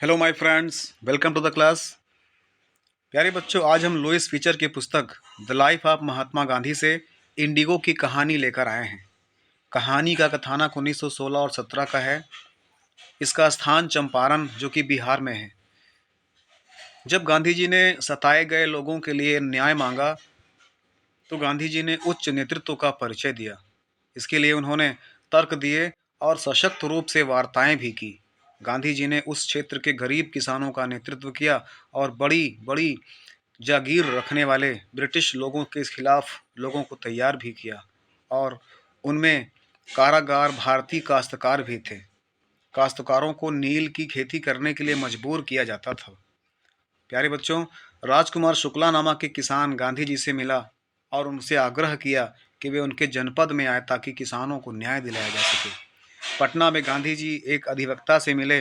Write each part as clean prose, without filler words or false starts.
Hello my friends, welcome to the class. प्यारे बच्चों, आज हम लुईस फीचर की पुस्तक the life of Mahatma Gandhi से इंडिगो की कहानी लेकर आए हैं। कहानी का कथानक 1916 और 17 का है। इसका स्थान चंपारण, जो कि बिहार में है। जब गांधी जी ने सताए गए लोगों के लिए न्याय मांगा तो गांधी जी ने उच्च नेतृत्व का परिचय दिया। इसके लिए उन्होंने तर्क दिए और सशक्त रूप से वार्ताएं भी की। गांधी जी ने उस क्षेत्र के गरीब किसानों का नेतृत्व किया और बड़ी बड़ी जागीर रखने वाले ब्रिटिश लोगों के खिलाफ लोगों को तैयार भी किया। और उनमें कारागार भारतीय काश्तकार भी थे। काश्तकारों को नील की खेती करने के लिए मजबूर किया जाता था। प्यारे बच्चों, राजकुमार शुक्ला नामक एक किसान गांधी जी से मिला और उनसे आग्रह किया कि वे उनके जनपद में आए ताकि किसानों को न्याय दिलाया जा सके। पटना में गांधी जी एक अधिवक्ता से मिले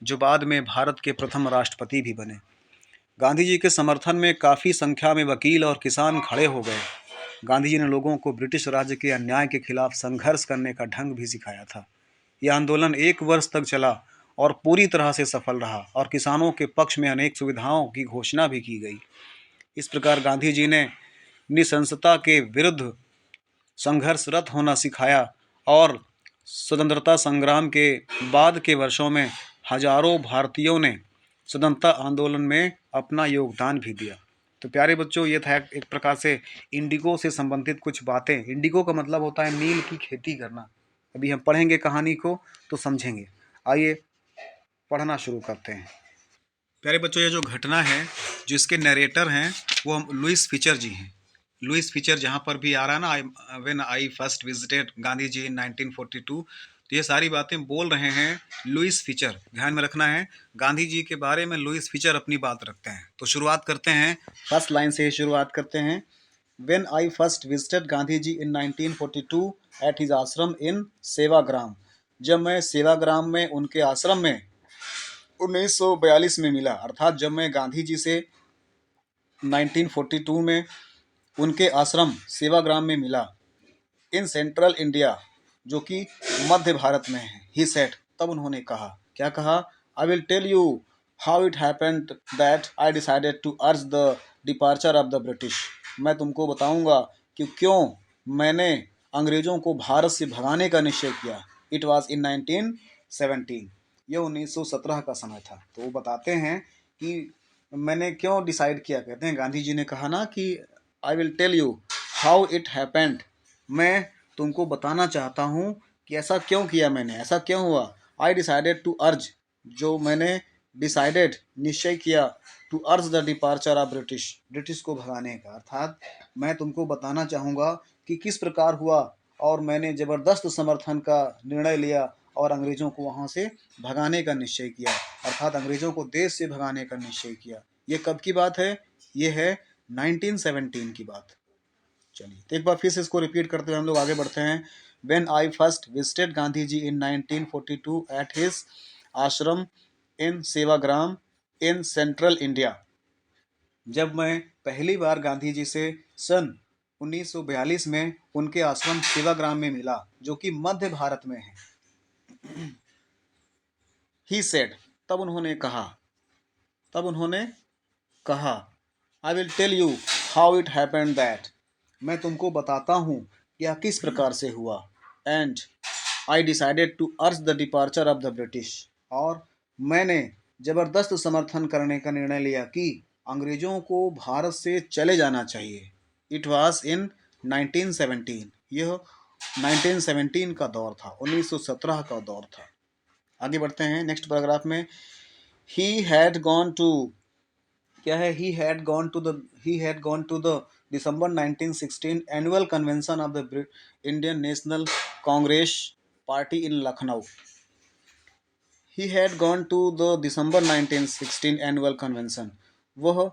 जो बाद में भारत के प्रथम राष्ट्रपति भी बने। गांधी जी के समर्थन में काफ़ी संख्या में वकील और किसान खड़े हो गए। गांधी जी ने लोगों को ब्रिटिश राज्य के अन्याय के खिलाफ संघर्ष करने का ढंग भी सिखाया था। यह आंदोलन 1 वर्ष तक चला और पूरी तरह से सफल रहा और किसानों के पक्ष में अनेक सुविधाओं की घोषणा भी की गई। इस प्रकार गांधी जी ने निशंसता के विरुद्ध संघर्षरत होना सिखाया और स्वतंत्रता संग्राम के बाद के वर्षों में हजारों भारतीयों ने स्वतंत्रता आंदोलन में अपना योगदान भी दिया। तो प्यारे बच्चों, ये था एक प्रकार से इंडिगो से संबंधित कुछ बातें। इंडिगो का मतलब होता है नील की खेती करना। अभी हम पढ़ेंगे कहानी को तो समझेंगे। आइए पढ़ना शुरू करते हैं। प्यारे बच्चों, ये जो घटना है, जो इसके नरेटर हैं, वो हम लुईस फीचर जी हैं। लुईस फीचर जहाँ पर भी आ रहा है ना, when I first visited Gandhi ji in 1942, तो ये सारी बातें बोल रहे हैं लुईस फीचर। ध्यान में रखना है, गांधी जी के बारे में लुईस फीचर अपनी बात रखते हैं। तो शुरुआत करते हैं, फर्स्ट लाइन से ही शुरुआत करते हैं। When I first visited Gandhi ji in 1942 at his ashram in Sevagram. जब मैं सेवाग्राम में उनके आश्रम में 1942 में मिला, अर्थात जब मैं गांधी जी से 1942 में उनके आश्रम सेवाग्राम में मिला, इन सेंट्रल इंडिया, जो कि मध्य भारत में है, ही सेड, तब उन्होंने कहा, क्या कहा? I will tell you how it happened that I decided to urge the departure of the British. मैं तुमको बताऊंगा कि क्यों मैंने अंग्रेजों को भारत से भगाने का निश्चय किया। इट वॉज इन 1917। यह 1917 का समय था। तो वो बताते हैं कि मैंने क्यों डिसाइड किया। कहते हैं गांधी जी ने कहा ना कि I will tell you how it happened, मैं तुमको बताना चाहता हूँ कि ऐसा क्यों किया मैंने, ऐसा क्यों हुआ। आई डिसाइडेड टू अर्ज, जो मैंने डिसाइडेड निश्चय किया, to urge the departure of British, British को भगाने का। अर्थात मैं तुमको बताना चाहूँगा कि किस प्रकार हुआ और मैंने ज़बरदस्त समर्थन का निर्णय लिया और अंग्रेज़ों को वहाँ से भगाने का निश्चय किया, अर्थात अंग्रेज़ों को देश से भगाने का निश्चय किया। ये कब की बात है? ये है 1917 की बात। चलिए, तो एक बार फिर से इसको रिपीट करते हुए हम लोग आगे बढ़ते हैं। When I first visited Gandhi ji in 1942 at his ashram in Sevagram in central India. जब मैं पहली बार गांधी जी से सन 1942 में उनके आश्रम सेवाग्राम में मिला, जो कि मध्य भारत में है, ही सेड, तब उन्होंने कहा, I will tell you how it happened that, मैं तुमको बताता हूँ यह किस प्रकार से हुआ। And I decided to urge the departure of the British, और मैंने ज़बरदस्त समर्थन करने का निर्णय लिया कि अंग्रेज़ों को भारत से चले जाना चाहिए। इट वॉज इन 1917, यह 1917 का दौर था, 1917 का दौर था। आगे बढ़ते हैं नेक्स्ट पैराग्राफ में। ही हैड गॉन टू, क्या है? He had gone to the December 1916 annual convention of the Indian National Congress party in Lucknow. He had gone to the December 1916 annual convention, वह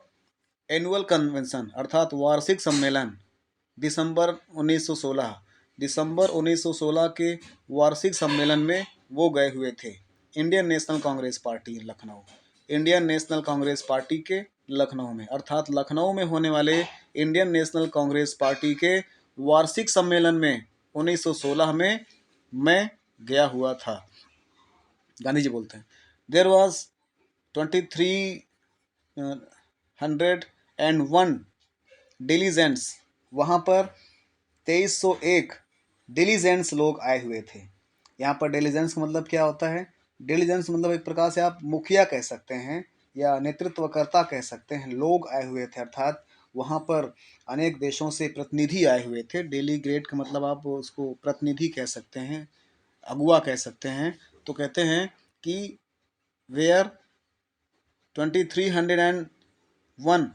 एनुअल कन्वेंशन अर्थात वार्षिक सम्मेलन दिसंबर 1916 के वार्षिक सम्मेलन में वो गए हुए थे। Indian National Congress party Lucknow, Indian National Congress party के लखनऊ में, अर्थात लखनऊ में होने वाले इंडियन नेशनल कांग्रेस पार्टी के वार्षिक सम्मेलन में 1916 में मैं गया हुआ था। गांधी जी बोलते हैं, देयर वॉज 2301 डिलीजेंट्स, वहाँ पर 2301 डिलीजेंट्स लोग आए हुए थे। यहाँ पर डिलीजेंट्स का मतलब क्या होता है? डिलीजेंट्स मतलब एक प्रकार से आप मुखिया कह सकते हैं या नेतृत्वकर्ता कह सकते हैं, लोग आए हुए थे, अर्थात वहाँ पर अनेक देशों से प्रतिनिधि आए हुए थे। डेलीग्रेट का मतलब आप उसको प्रतिनिधि कह सकते हैं, अगुआ कह सकते हैं। तो कहते हैं कि where 2301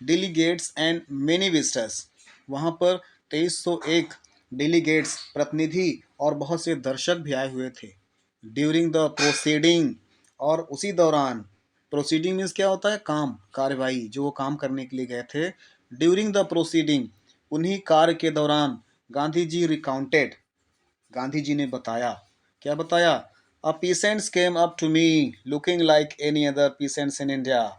delegates and many visitors, वहाँ पर 2301 डेलीगेट्स प्रतिनिधि और बहुत से दर्शक भी आए हुए थे। ड्यूरिंग द प्रोसीडिंग, और उसी दौरान, प्रोसीडिंग मीन्स क्या होता है? काम, कार्यवाही, जो वो काम करने के लिए गए थे। ड्यूरिंग द प्रोसीडिंग, उन्हीं कार्य के दौरान, गांधी जी रिकाउंटेड, गांधी जी ने बताया, क्या बताया? अ peasants came up to me looking like any other peasants in India.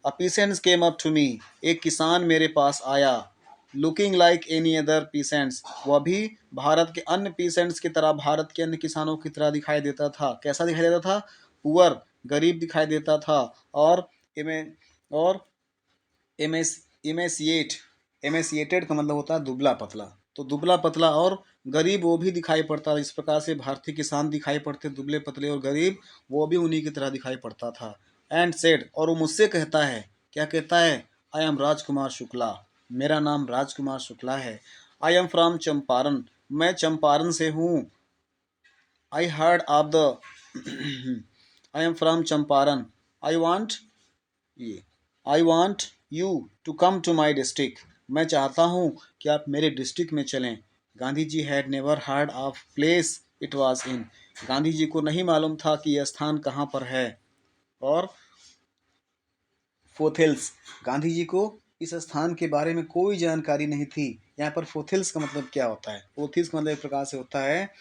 A peasants came up to me, एक किसान मेरे पास आया, looking like any other peasants, वह भी भारत के अन्य पीसेंट्स की तरह, भारत के अन्य किसानों की तरह दिखाई देता था। कैसा दिखाई देता था? पुअर, गरीब दिखाई देता था। और इमे और इमेसिएट, एमेसिएटेड का मतलब होता है दुबला पतला। तो दुबला पतला और गरीब वो भी दिखाई पड़ता। इस प्रकार से भारतीय किसान दिखाई पड़ते, दुबले पतले और गरीब, वो भी उन्हीं की तरह दिखाई पड़ता था। एंड सेड, और वो मुझसे कहता है, क्या कहता है? आई एम राजकुमार शुक्ला, मेरा नाम राजकुमार शुक्ला है। आई एम फ्रॉम चंपारण, मैं चंपारण से हूँ। I heard of the I am from Champaran, I want ये I want you to come to my district, मैं चाहता हूँ कि आप मेरे डिस्ट्रिक्ट में चलें। Gandhi ji had never heard of place it was in, Gandhi ji को नहीं मालूम था कि यह स्थान कहाँ पर है। और फोथिल्स, गांधी जी को इस स्थान के बारे में कोई जानकारी नहीं थी। यहाँ पर फोथिल्स का मतलब क्या होता है? फोथिल्स का मतलब एक प्रकार से होता है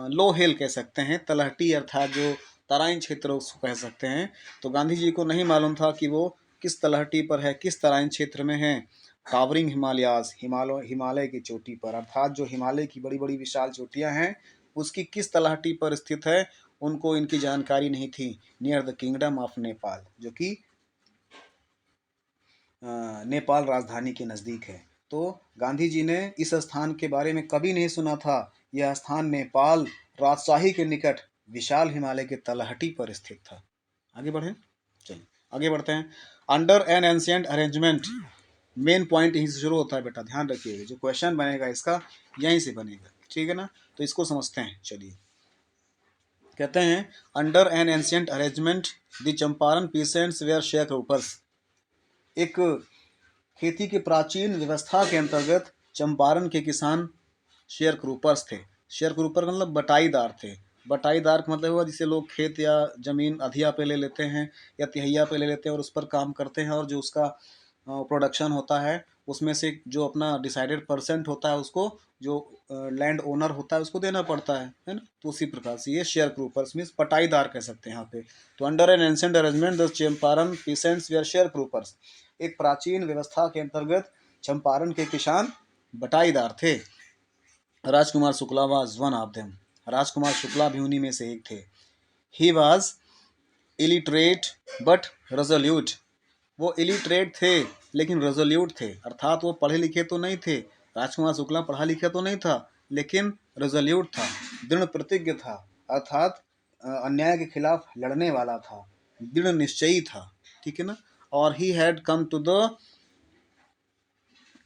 लो हिल कह सकते हैं, तलहटी, अर्थात जो तराइन क्षेत्र उसको कह सकते हैं। तो गांधी जी को नहीं मालूम था कि वो किस तलहटी पर है, किस तराइन क्षेत्र में है। टावरिंग हिमालयाज, हिमालय की चोटी पर, अर्थात जो हिमालय की बड़ी बड़ी विशाल चोटियाँ हैं उसकी किस तलहटी पर स्थित है, उनको इनकी जानकारी नहीं थी। Near the kingdom of Nepal, जो कि नेपाल राजधानी के नज़दीक है। तो गांधी जी ने इस स्थान के बारे में कभी नहीं सुना था। यह स्थान नेपाल राजशाही के निकट विशाल हिमालय के तलहटी पर स्थित था। आगे बढ़े, चलिए आगे बढ़ते हैं। Under an ancient arrangement, main point यहीं से शुरू होता है बेटा, ध्यान रखिएगा। जो क्वेश्चन बनेगा इसका यहीं से बनेगा, ठीक है ना? तो इसको समझते हैं, चलिए। कहते हैं under an ancient arrangement the Champaran peasants were share croppers, एक खेती की प्राचीन व्यवस्था के अंतर्गत चंपारण के किसान शेयर क्रूपर्स थे। शेयर क्रूपर मतलब बटाईदार थे। बटाईदार का मतलब हुआ जिसे लोग खेत या ज़मीन अधिया पे ले लेते हैं या तिहैया पे ले लेते हैं और उस पर काम करते हैं, और जो उसका प्रोडक्शन होता है उसमें से जो अपना डिसाइडेड परसेंट होता है उसको जो लैंड ओनर होता है उसको देना पड़ता है ना? तो उसी प्रकार से ये शेयर क्रूपर्स मीन्स पटाईदार कह सकते हैं यहाँ पे। तो under an ancient arrangement the Champaran peasants were share croppers, एक प्राचीन व्यवस्था के अंतर्गत चंपारण के किसान बटाईदार थे। Rajkumar Shukla was one of them, Rajkumar Shukla भी उन्हीं में से एक थे। He was illiterate but resolute, वो इलिटरेट थे लेकिन रेजोल्यूट थे, अर्थात वो पढ़े लिखे तो नहीं थे। राजकुमार शुक्ला पढ़ा लिखा तो नहीं था लेकिन रेजोल्यूट था, दृढ़ प्रतिज्ञ था, अर्थात अन्याय के खिलाफ लड़ने वाला था, दृढ़ निश्चयी था, ठीक है ना? और he had come to the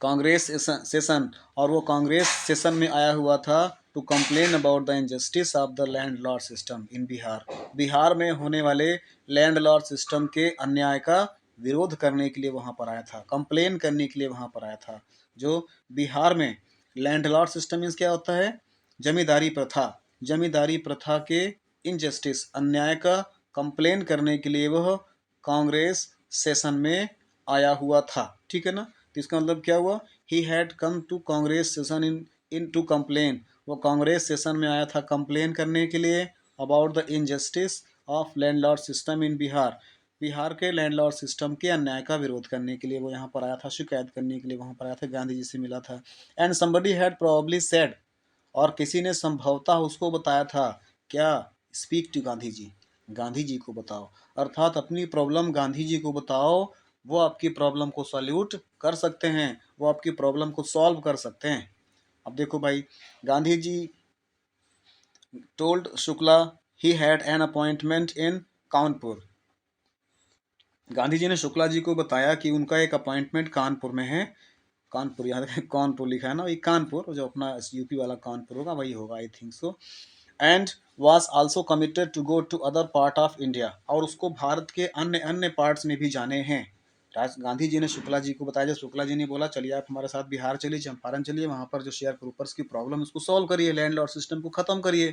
Congress session, और वो कांग्रेस सेशन में आया हुआ था to complain about the injustice of the landlord system in Bihar, Bihar में होने वाले लैंड लॉर्ड सिस्टम के अन्याय का विरोध करने के लिए वहाँ पर आया था, कंप्लेन करने के लिए वहाँ पर आया था। जो बिहार में लैंड लॉर्ड सिस्टम मीन्स क्या होता है? जमींदारी प्रथा, जमींदारी प्रथा के इनजस्टिस, अन्याय का कंप्लेन करने के लिए वह कांग्रेस सेशन में आया हुआ था, ठीक है ना? तो इसका मतलब क्या हुआ? He had come to Congress session in to complain, वो कांग्रेस सेशन में आया था कंप्लेन करने के लिए about the injustice of landlord system in Bihar, Bihar के लैंडलॉर्ड सिस्टम के अन्याय का विरोध करने के लिए वो यहाँ पर आया था, शिकायत करने के लिए वहाँ पर आया था, गांधी जी से मिला था। And somebody had probably said, और किसी ने संभवतः उसको बताया था, क्या? स्पीक टू गांधी जी, गांधी जी को बताओ, अर्थात अपनी प्रॉब्लम गांधी जी को बताओ, वो आपकी प्रॉब्लम को सॉल्यूट कर सकते हैं, वो आपकी प्रॉब्लम को सॉल्व कर सकते हैं। अब देखो भाई, Gandhi ji told Shukla he had an appointment in Kanpur. Gandhi ji ने शुक्ला जी को बताया कि उनका एक अपॉइंटमेंट कानपुर में है। कानपुर, यहाँ देखिए कानपुर लिखा है ना, ये कानपुर जो अपना यूपी वाला कानपुर होगा वही होगा, I think so. And was also committed to go to other part of India, और उसको भारत के अन्य अन्य पार्ट्स में भी जाने हैं। गांधी जी ने शुक्ला जी को बताया, जब शुक्ला जी ने बोला चलिए आप हमारे साथ बिहार चलिए, चंपारण चलिए, वहाँ पर जो शेयर ग्रुपर्स की प्रॉब्लम उसको सॉल्व करिए, लैंड लॉर्ड सिस्टम को खत्म करिए।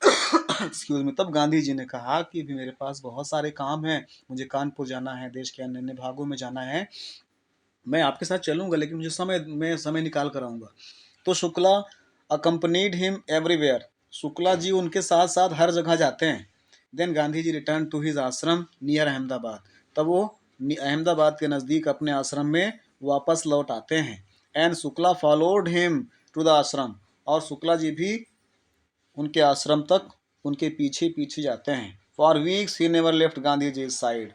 Excuse me. तब गांधी जी ने कहा कि भी मेरे पास बहुत सारे काम हैं, मुझे कानपुर जाना है, देश के अन्य अन्य भागों में जाना है, मैं आपके साथ चलूंगा लेकिन मुझे समय निकाल कर आऊंगा। तो Shukla accompanied him everywhere, Shukla ji उनके साथ साथ हर जगह जाते हैं। Then Gandhi ji return to his ashram near Ahmedabad, तब वो अहमदाबाद के नज़दीक अपने आश्रम में वापस लौट आते हैं। And Shukla followed him to the ashram, और शुक्ला जी भी उनके आश्रम तक उनके पीछे पीछे जाते हैं। For weeks he never left Gandhi ji side,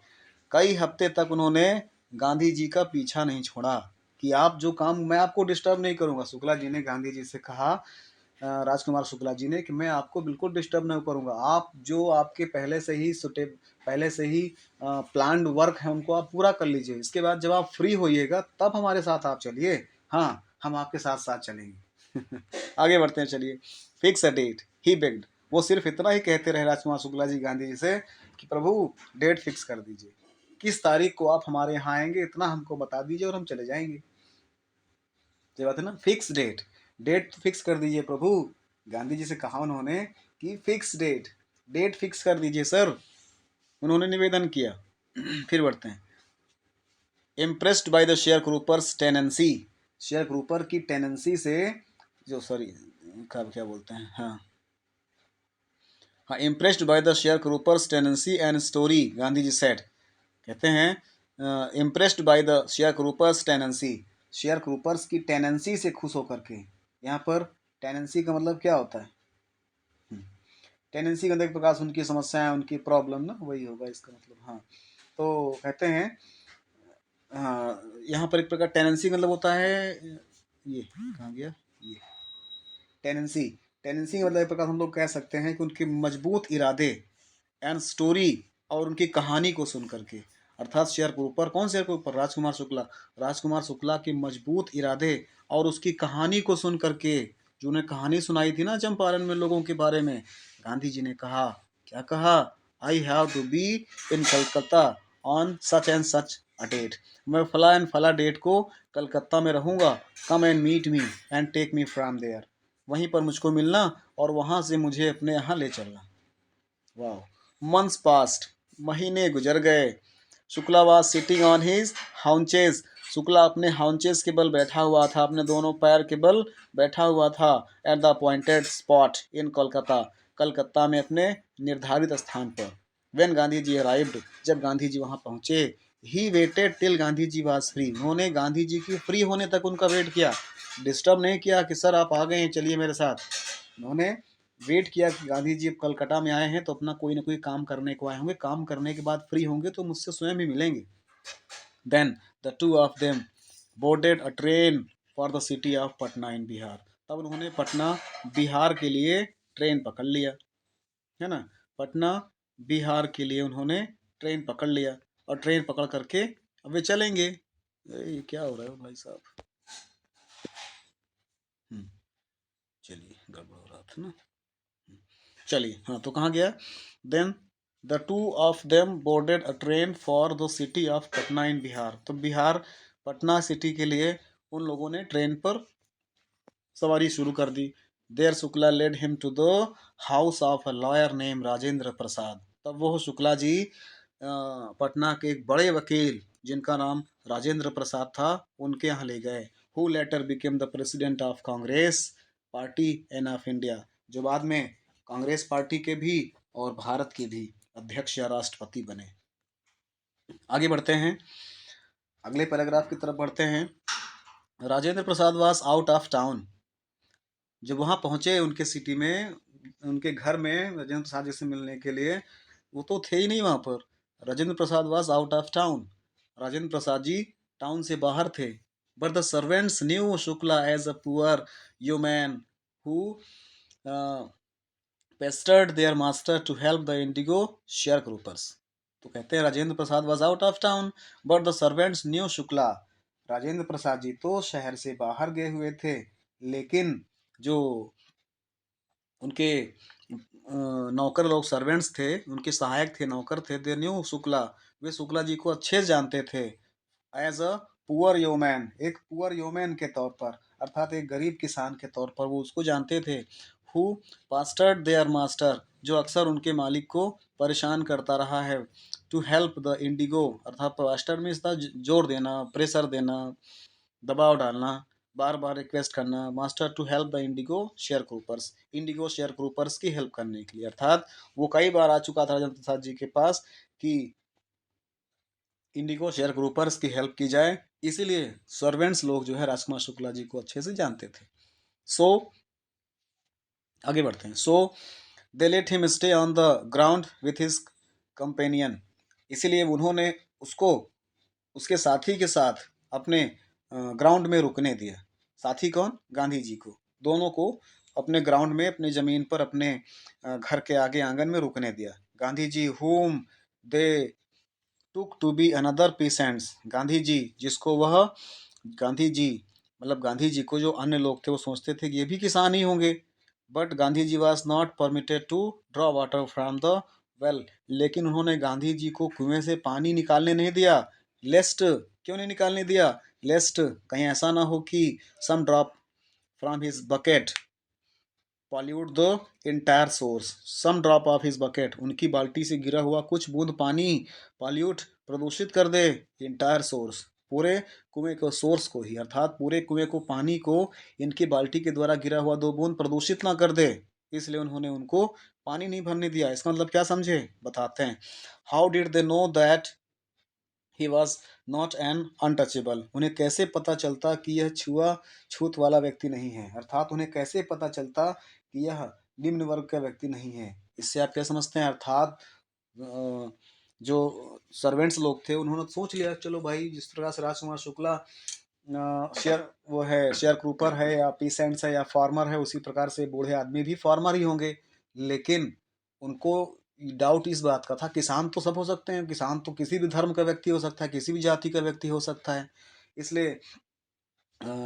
कई हफ्ते तक उन्होंने गांधी जी का पीछा नहीं छोड़ा कि आप जो काम, मैं आपको डिस्टर्ब नहीं करूंगा। शुक्ला जी ने गांधी जी से कहा, राजकुमार शुक्ला जी ने, कि मैं आपको बिल्कुल डिस्टर्ब नहीं करूंगा, आप जो आपके पहले से ही प्लान्ड वर्क है उनको आप पूरा कर लीजिए, इसके बाद जब आप फ्री होइएगा तब हमारे साथ आप चलिए, हाँ हम आपके साथ साथ चलेंगे। आगे बढ़ते हैं, चलिए। Fix a date he bagged, वो सिर्फ इतना ही कहते रहे राजकुमार शुक्ला जी गांधी जी से कि प्रभु डेट फिक्स कर दीजिए, किस तारीख को आप हमारे यहाँ आएंगे इतना हमको बता दीजिए और हम चले जाएंगे। ये बात है ना, फिक्स डेट, डेट फिक्स कर दीजिए प्रभु। गांधी जी से कहा उन्होंने कि फिक्स डेट, डेट फिक्स कर दीजिए सर, उन्होंने निवेदन किया। फिर बढ़ते हैं। Impressed by the sharecroppers tenancy, sharecropper की टेनेंसी से, जो सॉरी क्या क्या बोलते हैं, हाँ हाँ, impressed by the sharecroppers tenancy and story, Gandhi ji said, कहते हैं impressed by the sharecroppers tenancy, sharecroppers की टेनेंसी से खुश होकर के। यहाँ पर टेनेंसी का मतलब क्या होता है, टेनेंसी का एक प्रकार से उनकी समस्याएं, उनकी प्रॉब्लम ना, वही होगा इसका मतलब, हाँ। तो कहते हैं, हाँ यहाँ पर एक प्रकार टेनेंसी मतलब होता है, ये कहाँ गया, ये टेनेंसी, टेनेंसी का मतलब एक प्रकार हम लोग कह सकते हैं कि उनके मजबूत इरादे एंड स्टोरी, और उनकी कहानी को सुन करके, अर्थात शेयर के ऊपर, कौन शेयर के ऊपर, राजकुमार शुक्ला, राजकुमार शुक्ला के मजबूत इरादे और उसकी कहानी को सुन करके, जो उन्हें कहानी सुनाई थी ना चंपारण में लोगों के बारे में, गांधी जी ने कहा, क्या कहा, I have to be in Calcutta on such and such a date, मैं फला एंड फला डेट को कलकत्ता में रहूँगा, come and meet me and take me from there, वहीं पर मुझको मिलना और वहाँ से मुझे अपने यहाँ ले चलना। वाह। मंथ्स पास्ट, महीने गुजर गए। Shukla was sitting on his haunches, Shukla अपने हाउंचेस के बल बैठा हुआ था, अपने दोनों पैर के बल बैठा हुआ था। At the appointed spot in Kolkata, Calcutta में अपने निर्धारित स्थान पर। व्हेन गांधी जी अराइव्ड, जब गांधी जी वहां पहुंचे, he waited till Gandhi ji was free, उन्होंने गांधी जी की फ्री होने तक उनका वेट किया, डिस्टर्ब नहीं किया कि सर आप आ गए हैं चलिए मेरे साथ। उन्होंने वेट किया कि गांधी जी अब कलकत्ता में आए हैं तो अपना कोई ना कोई काम करने को आए होंगे, काम करने के बाद फ्री होंगे तो मुझसे स्वयं ही मिलेंगे। Then the two of them boarded a train for the city of Patna in Bihar, तब उन्होंने पटना बिहार के लिए ट्रेन पकड़ लिया, है ना, पटना बिहार के लिए उन्होंने ट्रेन पकड़ लिया, और ट्रेन पकड़ करके अब वे चलेंगे। ये क्या हो रहा है भाई साहब, चलिए गड़बड़ हो रहा था ना, चलिए हाँ, तो कहाँ गया, then the two of them boarded a train for the city of Patna in Bihar, तो बिहार पटना सिटी के लिए उन लोगों ने ट्रेन पर सवारी शुरू कर दी। There Shukla led him to the house of a lawyer name Rajendra Prasad, तब वो शुक्ला जी पटना के एक बड़े वकील जिनका नाम राजेंद्र प्रसाद था उनके यहाँ ले गए। Who letter became the president of Congress party end of India, जो बाद में कांग्रेस पार्टी के भी और भारत के भी अध्यक्ष या राष्ट्रपति बने। आगे बढ़ते हैं, अगले पैराग्राफ की तरफ बढ़ते हैं। राजेंद्र प्रसाद वाज आउट ऑफ टाउन, जब वहाँ पहुँचे उनके सिटी में, उनके घर में राजेंद्र प्रसाद जी से मिलने के लिए, वो तो थे ही नहीं वहाँ पर। Rajendra Prasad was out of town. Rajendra Prasad ji town से बाहर थे। But the servants knew Shukla as a poor human who pestered their master to help the indigo share croppers. तो कहते हैं Rajendra Prasad was out of town but the servants knew Shukla. Rajendra Prasad ji तो शहर से बाहर गए हुए थे, लेकिन जो उनके नौकर लोग, सर्वेंट्स थे, उनके सहायक थे, नौकर थे, दे न्यू शुक्ला, वे शुक्ला जी को अच्छे से जानते थे। एज अ पुअर योमैन, एक पुअर योमैन के तौर पर, अर्थात एक गरीब किसान के तौर पर वो उसको जानते थे। हु पास्टर्ड देयर मास्टर, जो अक्सर उनके मालिक को परेशान करता रहा है। टू हेल्प द इंडिगो, अर्थात पास्टर में इसका जोर देना, प्रेशर देना, दबाव डालना, बार बार रिक्वेस्ट करना, pester to help the indigo share ग्रुपर्स, indigo share ग्रुपर्स की हेल्प करने के लिए। अर्थात वो कई बार आ चुका था राजेंद्र प्रसाद जी के पास कि इंडिगो शेयर ग्रुपर्स की हेल्प की जाए, इसीलिए सर्वेंट्स लोग जो है राजकुमार शुक्ला जी को अच्छे से जानते थे। सो आगे बढ़ते हैं। So they let him stay on the ground with his companion, इसीलिए उन्होंने उसको उसके साथी के साथ अपने ग्राउंड में रुकने दिया। साथी कौन? गांधी जी को। दोनों को अपने ग्राउंड में, अपने जमीन पर, अपने घर के आगे आंगन में रुकने दिया। Gandhi ji whom they took to be another peasants, Gandhi ji जिसको वह, गांधी जी मतलब गांधी जी को जो अन्य लोग थे वो सोचते थे कि ये भी किसान ही होंगे। But Gandhi ji was not permitted to draw water from the well, लेकिन उन्होंने गांधी जी को कुएं से पानी निकालने नहीं दिया। लेस्ट, क्यों नहीं निकालने दिया? लेस्ट कहीं ऐसा ना हो कि some drop from his bucket pollute the entire source, some drop of his bucket, उनकी बाल्टी से गिरा हुआ कुछ बूंद पानी पॉल्यूट, प्रदूषित कर दे इंटायर सोर्स, पूरे कुएं को, सोर्स को ही, अर्थात पूरे कुएं को, पानी को इनकी बाल्टी के द्वारा गिरा हुआ दो बूंद प्रदूषित ना कर दे, इसलिए उन्होंने उनको पानी नहीं भरने दिया। इसका मतलब क्या समझे? बताते हैं। How did they know that he was not an untouchable, उन्हें कैसे पता चलता कि यह छुआ छूत वाला व्यक्ति नहीं है, अर्थात उन्हें कैसे पता चलता कि यह निम्न वर्ग का व्यक्ति नहीं है। इससे आप क्या समझते हैं? अर्थात जो सर्वेंट्स लोग थे उन्होंने सोच लिया, चलो भाई, जिस प्रकार से राजकुमार शुक्ला शेयर वो है, शेयर क्रूपर है, या पीसेंट्स है, या फार्मर है, उसी प्रकार से बूढ़े आदमी भी फार्मर ही होंगे। लेकिन उनको डाउट इस बात का था, किसान तो सब हो सकते हैं, किसान तो किसी भी धर्म का व्यक्ति हो सकता है, किसी भी जाति का व्यक्ति हो सकता है। इसलिए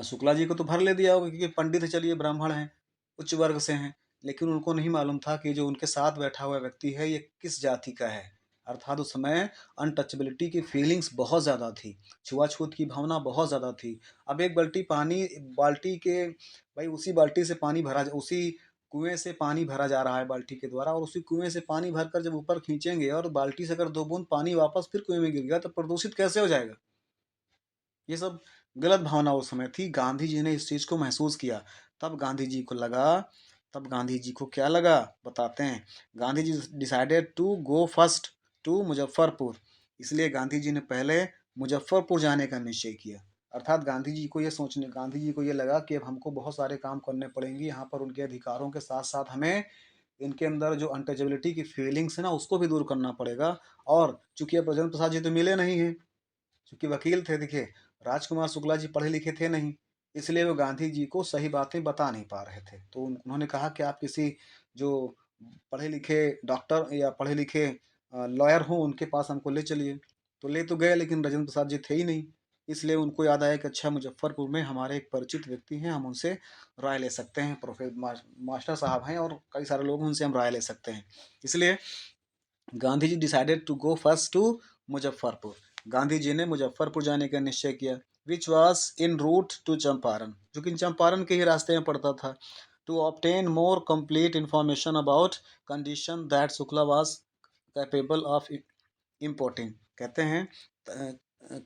शुक्ला जी को तो भर ले दिया होगा, क्योंकि पंडित है, चलिए ब्राह्मण हैं, उच्च वर्ग से हैं। लेकिन उनको नहीं मालूम था कि जो उनके साथ बैठा हुआ व्यक्ति है ये किस जाति का है। अर्थात उस समय अनटचेबिलिटी की फीलिंग्स बहुत ज़्यादा थी, छुआछूत की भावना बहुत ज़्यादा थी। अब एक बाल्टी पानी, बाल्टी के भाई, उसी बाल्टी से पानी भरा, उसी कुएं से पानी भरा जा रहा है बाल्टी के द्वारा, और उसी कुएं से पानी भरकर जब ऊपर खींचेंगे और बाल्टी से अगर दो बूंद पानी वापस फिर कुएं में गिर गया तो प्रदूषित कैसे हो जाएगा? ये सब गलत भावना उस समय थी। गांधी जी ने इस चीज़ को महसूस किया। तब गांधी जी को लगा, तब गांधी जी को क्या लगा, बताते हैं। Gandhi ji decided to go first to Muzaffarpur, इसलिए गांधी जी ने पहले मुजफ्फरपुर जाने का निश्चय किया। अर्थात गांधी जी को ये लगा कि अब हमको बहुत सारे काम करने पड़ेंगे यहाँ पर, उनके अधिकारों के साथ साथ हमें इनके अंदर जो अनटचेबिलिटी की फीलिंग्स है ना, उसको भी दूर करना पड़ेगा। और चूंकि अब राजेंद्र प्रसाद जी तो मिले नहीं हैं, क्योंकि वकील थे, देखिए राजकुमार शुक्ला जी पढ़े लिखे थे नहीं, इसलिए वो गांधी जी को सही बातें बता नहीं पा रहे थे। तो उन्होंने कहा कि आप किसी जो पढ़े लिखे डॉक्टर या पढ़े लिखे लॉयर हों उनके पास हमको ले चलिए। तो ले तो गए, लेकिन राजेंद्र प्रसाद जी थे ही नहीं। इसलिए उनको याद आया कि अच्छा, मुजफ्फरपुर में हमारे एक परिचित व्यक्ति हैं, हम उनसे राय ले सकते हैं, मास्टर साहब हैं और कई सारे लोग हैं, उनसे हम राय ले सकते हैं। इसलिए Gandhi ji decided to go first to Muzaffarpur, Gandhi ji ने मुजफ्फरपुर जाने का निश्चय किया। Which was in route to Champaran, जो कि चंपारण के ही रास्ते में पड़ता था। To obtain more complete information about condition that Shukla was capable of importing, कहते हैं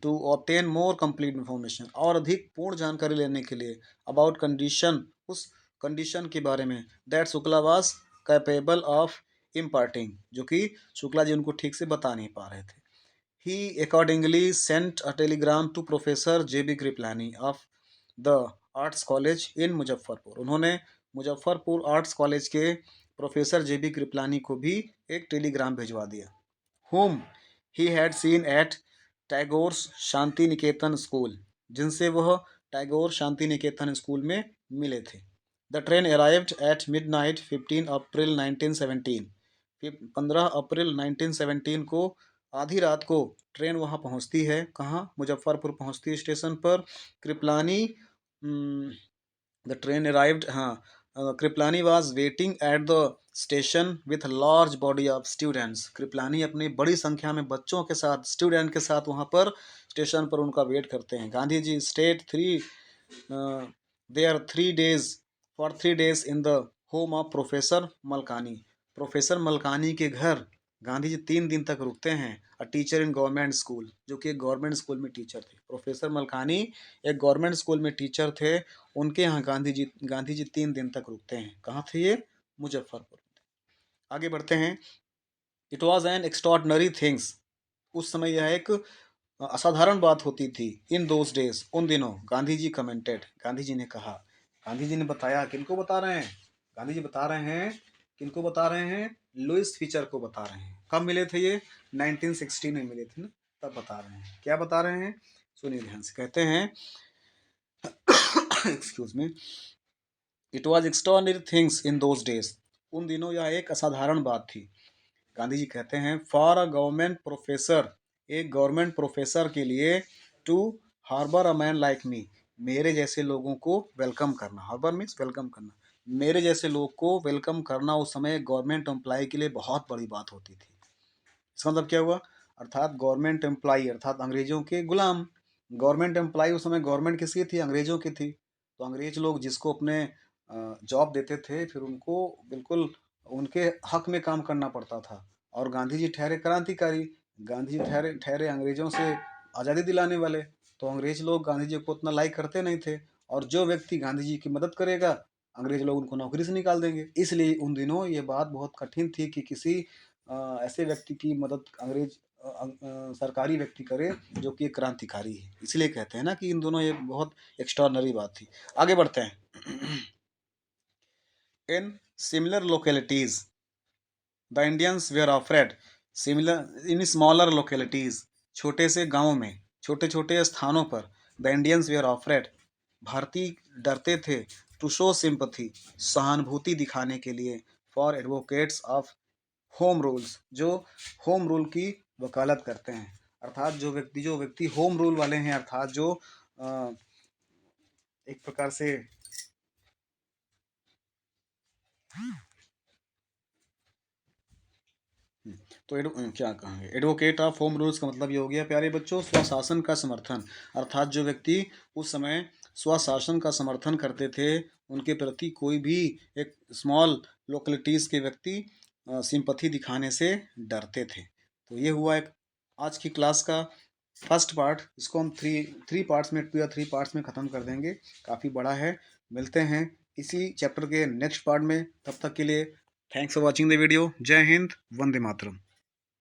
to obtain more complete information, और अधिक पूर्ण जानकारी लेने के लिए, अबाउट कंडीशन, उस कंडीशन के बारे में, that Shukla was capable of imparting, जो कि शुक्ला जी उनको ठीक से बता नहीं पा रहे थे। He accordingly sent a telegram to professor J B Kripalani of the arts college in Muzaffarpur, उन्होंने मुजफ्फरपुर आर्ट्स कॉलेज के प्रोफेसर JB कृपलानी को भी एक टेलीग्राम भिजवा दिया। whom he had seen at Tagore's Shanti Niketan school, जिनसे वह टैगोर शांति निकेतन स्कूल में मिले थे। The train arrived at midnight 15 अप्रैल 1917। 15 अप्रैल 1917 को आधी रात को ट्रेन वहाँ पहुँचती है। कहाँ? मुजफ्फरपुर पहुँचती है स्टेशन पर। कृपलानी द ट्रेन अराइव्ड, हाँ, Kripalani was waiting at the station with large body of students. Kripalani अपनी बड़ी संख्या में बच्चों के साथ, स्टूडेंट के साथ वहाँ पर स्टेशन पर उनका वेट करते हैं। Gandhi ji stayed there 3 days for 3 days in the home of professor Malkani. Professor Malkani के घर गांधी जी 3 दिन तक रुकते हैं। A teacher in government school, जो कि एक गवर्नमेंट स्कूल में टीचर थे। प्रोफेसर मलकानी एक गवर्नमेंट स्कूल में टीचर थे। उनके यहाँ गांधी जी 3 दिन तक रुकते हैं। कहाँ थे ये? मुजफ्फरपुर। आगे बढ़ते हैं। It was an extraordinary things, उस समय यह एक असाधारण बात होती थी। इन दोज डेज, उन दिनों। गांधी जी कमेंटेड, गांधी जी ने कहा, गांधी जी ने बताया। किनको बता रहे हैं? गांधी जी बता रहे हैं, किनको बता रहे हैं? लुईस फीचर को बता रहे हैं। कब मिले थे ये? 1916 में मिले थे ना, तब बता रहे हैं। क्या बता रहे हैं? सुनिए ध्यान से। कहते हैं excuse me, it was extraordinary things in those days, उन दिनों यह एक असाधारण बात थी। गांधी जी कहते हैं, फॉर अ गवर्नमेंट प्रोफेसर, एक गवर्नमेंट प्रोफेसर के लिए, to harbour a man like me, मेरे जैसे लोगों को वेलकम करना। हार्बर मीन्स वेलकम करना। मेरे जैसे लोग को वेलकम करना उस समय गवर्नमेंट एम्प्लॉय के लिए बहुत बड़ी बात होती थी। इसका मतलब क्या हुआ? अर्थात गवर्नमेंट एम्प्लॉय अर्थात अंग्रेजों के गुलाम। गवर्नमेंट एम्प्लॉय उस समय गवर्नमेंट किसकी थी? अंग्रेजों की थी। तो अंग्रेज लोग जिसको अपने जॉब देते थे, फिर उनको बिल्कुल उनके हक में काम करना पड़ता था। और गांधी जी ठहरे क्रांतिकारी, गांधी जी ठहरे ठहरे अंग्रेजों से आज़ादी दिलाने वाले। तो अंग्रेज लोग गांधी जी को उतना लाइक करते नहीं थे। और जो व्यक्ति गांधी जी की मदद करेगा, अंग्रेज लोग उनको नौकरी से निकाल देंगे। इसलिए उन दिनों ये बात बहुत कठिन थी कि किसी ऐसे व्यक्ति की मदद अंग्रेज सरकारी व्यक्ति करे जो कि एक क्रांतिकारी है। इसलिए कहते हैं ना कि इन दोनों एक बहुत एक्स्ट्राऑर्डिनरी बात थी। आगे बढ़ते हैं। In similar localities the Indians were afraid, similar in smaller localities, छोटे से गांवों में, छोटे छोटे स्थानों पर, द इंडियंस वेयर अफ्रेड, भारतीय डरते थे। टू शो सिंपथी, सहानुभूति दिखाने के लिए। For advocates of home rules, जो होम रूल की वकालत करते हैं। अर्थात जो व्यक्ति होम रूल वाले हैं, अर्थात जो एक प्रकार से तो क्या कहेंगे, एडवोकेट ऑफ होम रूल्स का मतलब ये हो गया प्यारे बच्चों, स्वशासन का समर्थन। अर्थात जो व्यक्ति उस समय स्वशासन का समर्थन करते थे, उनके प्रति कोई भी एक स्मॉल लोकेलिटीज़ के व्यक्ति सिंपथी दिखाने से डरते थे। तो ये हुआ एक आज की क्लास का फर्स्ट पार्ट। इसको हम थ्री पार्ट्स में, 2 या 3 पार्ट्स में ख़त्म कर देंगे। काफ़ी बड़ा है। मिलते हैं इसी चैप्टर के नेक्स्ट पार्ट में। तब तक के लिए thanks for watching the video. जय हिंद, वंदे मातरम।